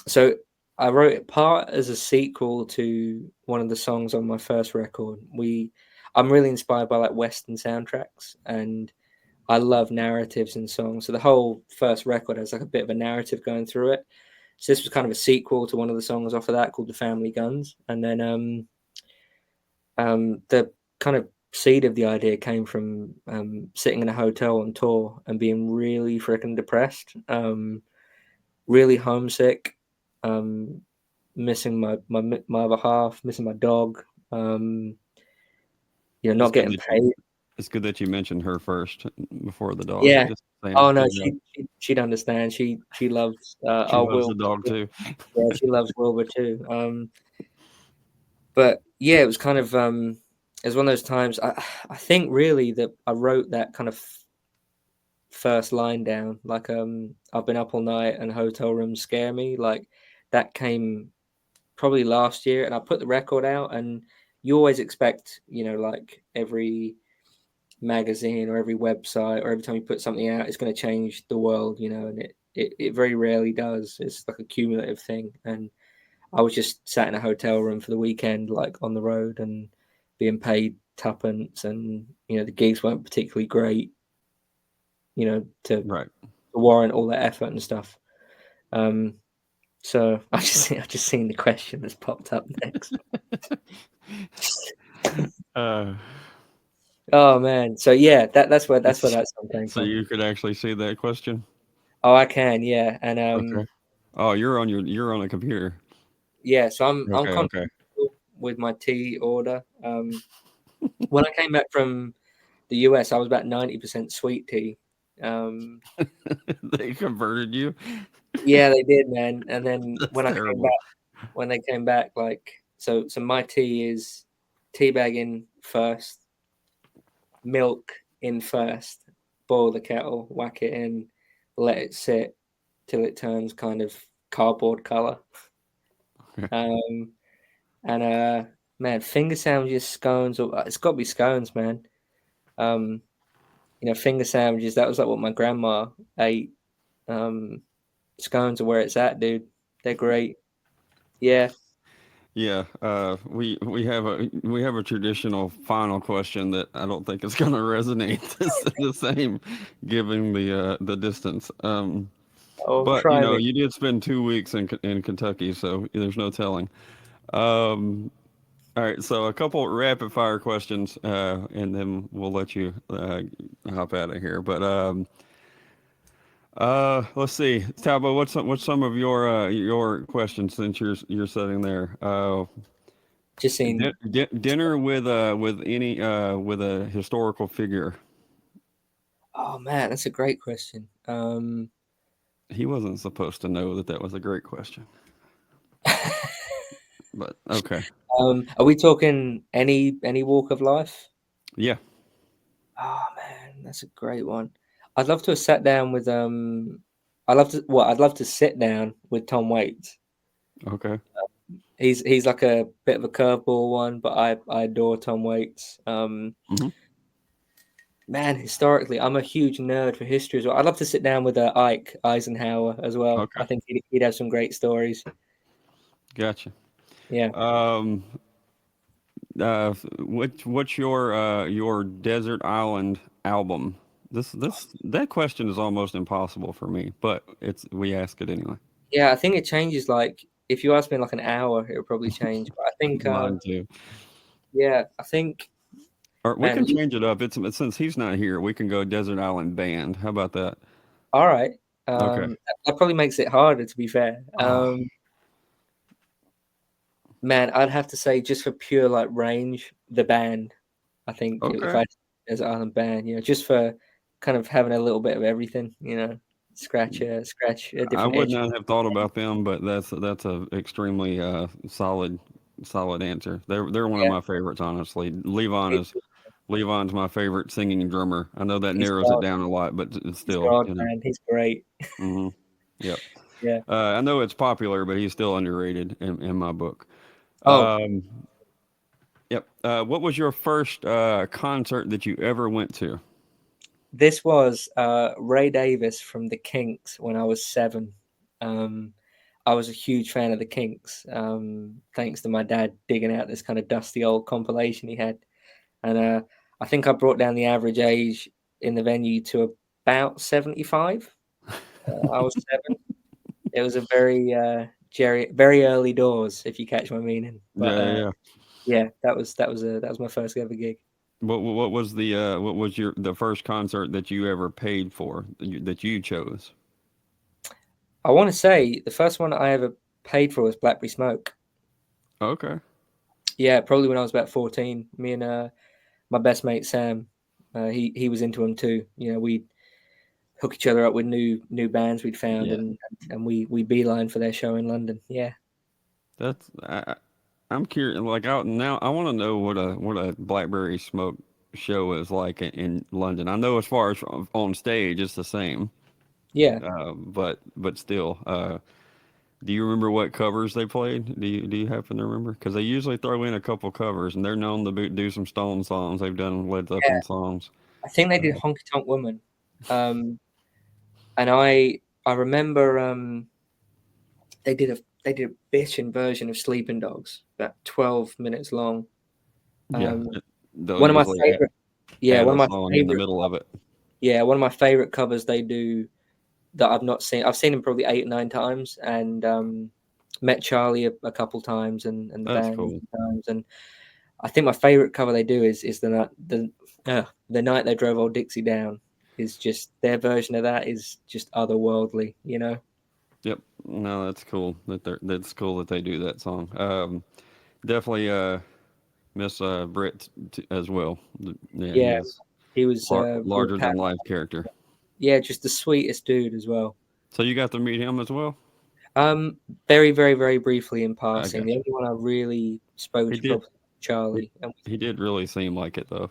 so I wrote it part as a sequel to one of the songs on my first record. I'm really inspired by like Western soundtracks, and I love narratives in songs. So the whole first record has like a bit of a narrative going through it. So this was kind of a sequel to one of the songs off of that called "The Family Guns," and then the kind of seed of the idea came from sitting in a hotel on tour and being really freaking depressed, really homesick, um, missing my other half, missing my dog, It's not good getting that you paid. it's good that you mentioned her first before the dog. Yeah. Just saying, Oh no, good job. she'd understand. She loves She our loves the Wilbur. dog too. Yeah, she loves Wilbur too. But yeah, it was kind of it was one of those times. I think really that I wrote that kind of first line down, like I've been up all night and hotel rooms scare me, like that came probably last year. And I put the record out, and you always expect, like every magazine or every website or every time you put something out, it's going to change the world, and it very rarely does. It's like a cumulative thing. And I was just sat in a hotel room for the weekend, like on the road, and being paid tuppence, and the gigs weren't particularly great, to Right. warrant all that effort and stuff. Um, so I just seen the question that's popped up next. Uh, Oh man, so yeah, that's where it's, that song came so from. you could actually see that question. Oh, I can, yeah, and Okay. Oh, you're on a computer. yeah, so I'm Okay. Okay. controversial with my tea order. When I came back from the US, I was about 90% sweet tea. Um, They converted you. yeah, they did, man. And then That's terrible. when they came back, like so my tea is tea bag in first, milk in first, boil the kettle, whack it in, let it sit till it turns kind of cardboard color. Okay. Um, and man, finger sandwiches, scones, or it's got to be scones, man. Um, finger sandwiches. That was like what my grandma ate. Um, Scones are where it's at, dude. They're great. Yeah. Yeah, we have a traditional final question that I don't think is going to resonate the same, given the distance. Oh, But try me. you did spend 2 weeks in Kentucky, so there's no telling. Um, all right, so a couple rapid fire questions, and then we'll let you hop out of here. But let's see, Talbot, what's some of your questions since you're sitting there? Just seen. Dinner with any with a historical figure. Oh man, that's a great question. He wasn't supposed to know that that was a great question, but okay. Are we talking any walk of life? Yeah. Oh man, that's a great one. I'd love to have sat down with I'd love to sit down with Tom Waits. Okay. He's like a bit of a curveball one, but I adore Tom Waits. Hmm. Man, historically, I'm a huge nerd for history as well. I'd love to sit down with Ike Eisenhower as well. Okay. I think he'd have some great stories. Gotcha. Yeah. Um. What's your desert island album? That question is almost impossible for me, but it's we ask it anyway. Yeah, I think it changes. Like, if you ask me in like an hour, it would probably change. But I think, Mine too. yeah, I think, Or we man, can change it up. It's since he's not here, we can go desert island band. How about that? all right. Okay. That probably makes it harder, to be fair. Oh, Man, I'd have to say, just for pure like range, the band. I think if okay. I as Island band, just for kind of having a little bit of everything, scratch a I different would edge. not have thought about them, but that's a extremely solid answer. They're one of Yeah, my favorites, honestly. it- Levon's my favorite singing drummer. I know that he's narrows it God. down a lot, but it's He's still, God, man. He's great. hmm. Yep. Yeah. I know it's popular, but he's still underrated in my book. Oh, Um, yep. What was your first concert that you ever went to? this was Ray Davis from the Kinks when I was 7. Um, I was a huge fan of the Kinks, thanks to my dad digging out this kind of dusty old compilation he had. And I think I brought down the average age in the venue to about 75. I was 7. It was a very very early doors, if you catch my meaning. But Yeah, yeah. yeah, that was my first ever gig. What was what was the first concert that you ever paid for that you chose? I want to say the first one I ever paid for was Blackberry Smoke. Okay. Yeah, probably when I was about 14. Me and my best mate Sam, he was into them too. We'd hook each other up with new bands we'd found, Yeah. and we beeline for their show in London. Yeah, That's I'm curious. Like out now, I want to know what a Blackberry Smoke show is like in London. I know as far as on stage, it's the same. yeah, But still, do you remember what covers they played? Do you happen to remember? Because they usually throw in a couple covers, and they're known to do some Stone songs. They've done Led yeah. Zeppelin songs. I think they did Honky Tonk Woman, um, and I remember they did a bitchin' version of Sleeping Dogs, about 12 minutes long. Yeah, Um, they'll one of my usually favorite, yeah, add one of a my song in the favorite, middle of it. yeah, one of my favorite covers they do that I've not seen. I've seen him probably 8 or 9 times, and met Charlie a couple times, and the That's band a cool. few times. And I think my favorite cover they do is the night they drove old Dixie down. Is just their version of that is just otherworldly. Yep. No, that's cool. That's cool that they do that song. Definitely miss Britt as well. Yeah, Yeah, he's he was real larger than life character. yeah, just the sweetest dude as well. So you got to meet him as well. Um, Very, very, very briefly in I passing. got The you. only one I really spoke He to did. probably He, Charlie, and he did really seem like it though.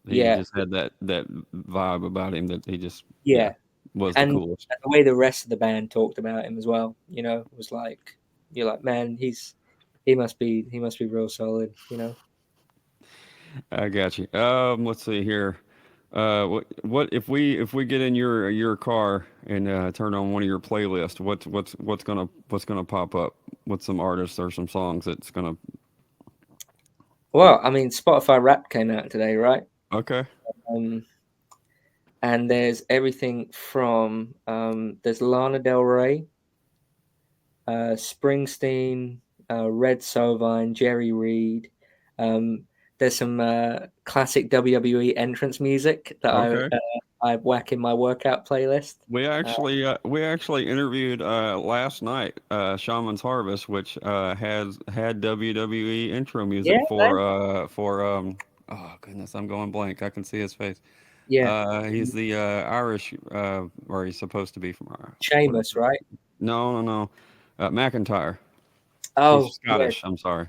He yeah, just had that vibe about him that he just yeah yeah, was the and coolest. the way the rest of the band talked about him as well, was like you're like, man, he must be real solid. I got you. Let's see here. What if we get in your car and turn on one of your playlists? What's gonna pop up? What's some artists or some songs that's gonna? Well, I mean, Spotify Wrapped came out today, right? Okay. Um, and there's everything from there's Lana Del Rey, Springsteen, Red Sovine, Jerry Reed. Um, there's some classic WWE entrance music that Okay. I whack in my workout playlist. We actually interviewed last night Shaman's Harvest, which has had WWE intro Yeah, music man. for oh goodness, I'm going blank. I can see his face. Yeah, He's the Irish, or he's supposed to be from what? Sheamus, right? No, no, no. McIntyre. He's Oh, yeah, Scottish. I'm sorry.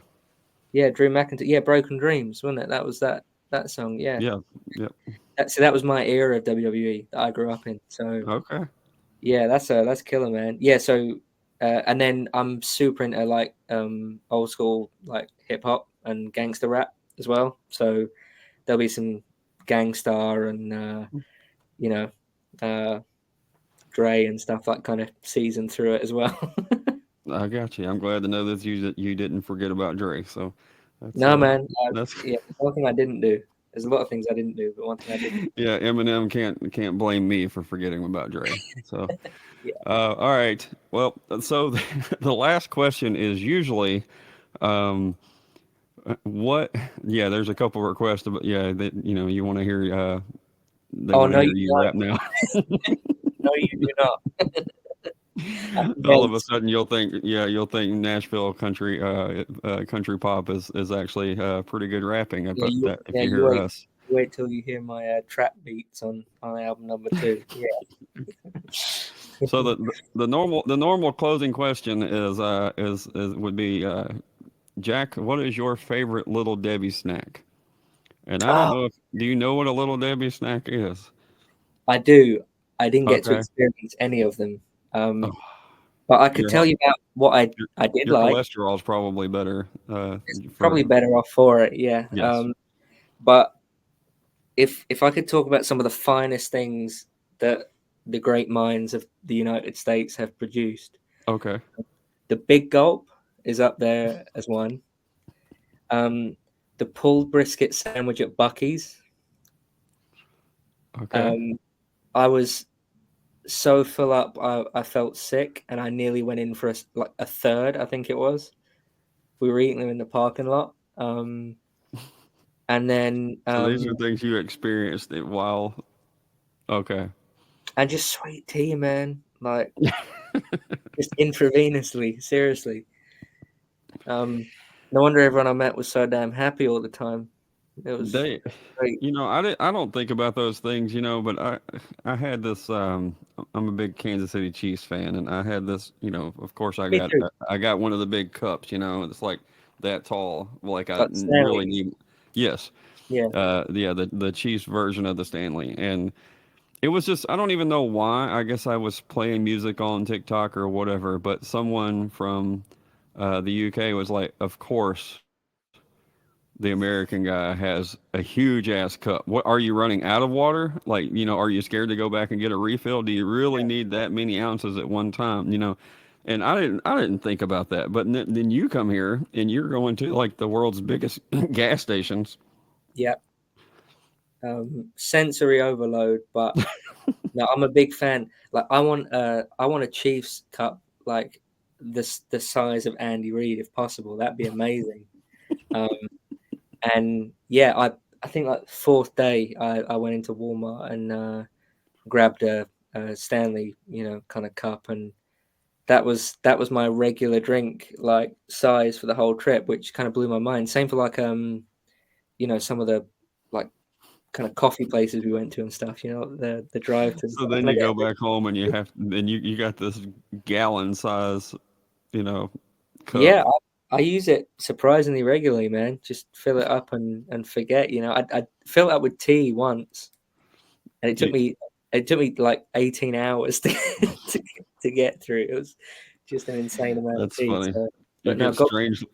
yeah. Drew McIntyre. Yeah, Broken Dreams, wasn't it? That was that song. Yeah. Yeah. Yep. So that was my era of WWE that I grew up in. So Okay. yeah, that's killer, man. Yeah, so and then I'm super into like old school like hip hop and gangster rap as well. So there'll be some Gangstar and you know uh Dre and stuff like kind of seasoned through it as well. I got you. I'm glad to know that you didn't forget about Drake. So that's No, man. that's Yeah, one thing I didn't do. There's a lot of things I didn't do, but one thing I didn't. yeah. Eminem can't blame me for forgetting about Dre. So Yeah. all right. Well, so the last question is usually um, what? Yeah, there's a couple requests, but yeah, that you want to hear. They Oh want to no, hear you you don't. rap now. No, you do not. All of a Yes. sudden, you'll think Nashville country pop is actually pretty good rapping. Yeah, But you that if yeah, you you hear wait us, wait till you hear my trap beats on album number two. Yeah. so the normal closing question is would be Jack, what is your favorite Little Debbie snack? And I don't Oh, know if do you know what a Little Debbie snack is? I do. I didn't get to Okay. experience any of them. Oh, Um, but I could your tell you about what your, I did your like. cholesterol is probably better It's for probably better off for it, yeah. yes. But if I could talk about some of the finest things that the great minds of the United States have produced, Okay. the Big Gulp is up there as one. Um, the pulled brisket sandwich at Bucky's. Okay. Um, I was so full up, I felt sick, and I nearly went in for like a third. I think it was. We were eating them in the parking lot, and then So these are things you experienced while okay. and just sweet tea, man. Like just intravenously, seriously. No wonder everyone I met was so damn happy all the time. It was They, great. I don't think about those things, but I had this, I'm a big Kansas City Chiefs fan, and I had this, of course Me too. I got one of the big cups, it's like that tall, like I Like really Stanley's. need, yes, Yeah, yeah, the Chiefs version of the Stanley, and it was just, I don't even know why. I guess I was playing music on TikTok or whatever, but someone from the UK was like, of course the American guy has a huge ass cup. What are you running out of water? Like, are you scared to go back and get a refill? Do you really need that many ounces at one time? And I didn't think about that. But then you come here and you're going to like the world's biggest gas stations. yeah. Sensory overload, but no, I'm a big fan. Like I want a Chiefs cup like this the size of Andy Reid if possible. That'd be amazing. Um, and yeah, I think like fourth day I went into Walmart and grabbed a Stanley, kind of cup, and that was my regular drink like size for the whole trip, which kind of blew my mind. Same for like some of the like kind of coffee places we went to and stuff. The drive-throughs. So then Can I you get go a back home and then you got this gallon size, you know, cup. Yeah, I use it surprisingly regularly, man. Just fill it up and forget. I filled up with tea once, and You, it took me like 18 hours to to, to get through. It was just an insane amount of that's tea. funny. So, You but no, get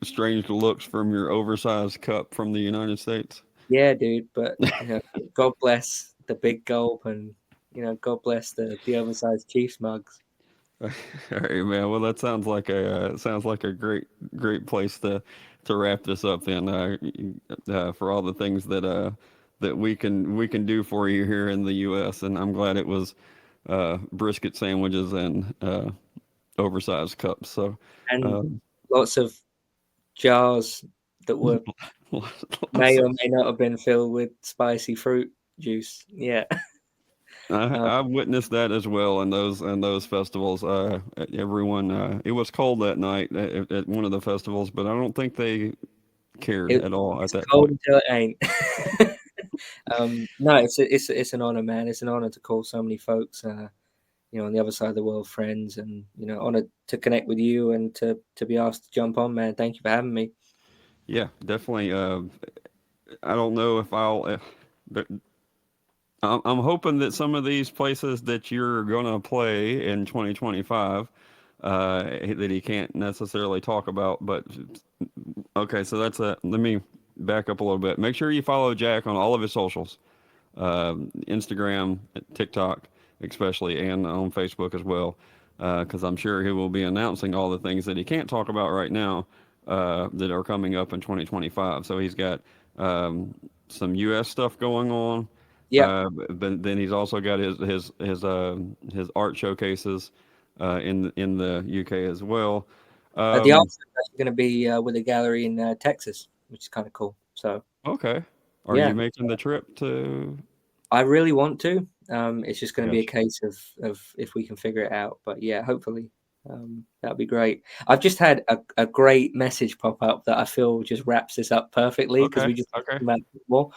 strange looks from your oversized cup from the United States. yeah, dude. But God bless the big gulp, and God bless the oversized Chiefs mugs. All right, man. Well, that sounds like a great place to wrap this up. Then, for all the things that we can do for you here in the U.S. And I'm glad it was brisket sandwiches and oversized cups. So, And um, lots of jars that were may lots or of- may not have been filled with spicy fruit juice. Yeah. Um, I've witnessed that as well in those festivals. Everyone, it was cold that night at one of the festivals, but I don't think they cared at all at it's that cold point. until it ain't. No, it's an honor, man. It's an honor to call so many folks, on the other side of the world, friends, and honored to connect with you and to be asked to jump on, man. Thank you for having me. Yeah, definitely. I don't know if but I'm hoping that some of these places that you're gonna play in 2025, that he can't necessarily talk about. But okay, so let me back up a little bit. Make sure you follow Jack on all of his socials, Instagram, TikTok, especially, and on Facebook as well, because I'm sure he will be announcing all the things that he can't talk about right now that are coming up in 2025. So he's got some U.S. stuff going on, Yeah, but then he's also got his art showcases in the UK as well. the Um, art's actually going to be with a gallery in Texas, which is kind of cool. So okay, are you yeah, making the trip to? I really want to. It's just going to be a Gotcha. case of if we can figure it out. But yeah, hopefully, that'd be great. I've just had a great message pop up that I feel just wraps this up perfectly because Okay, we just okay. talked about football.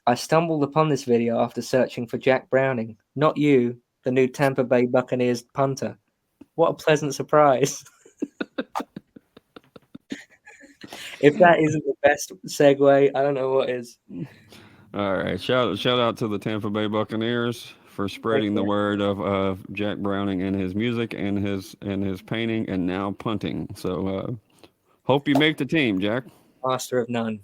I stumbled upon this video after searching for Jack Browning, not you, the new Tampa Bay Buccaneers punter. What a pleasant surprise! If that isn't the best segue, I don't know what is. All right. Shout out to the Tampa Bay Buccaneers for Thank spreading the you. word of Jack Browning and his music and his painting and now punting. So hope you make the team, Jack. Master of none.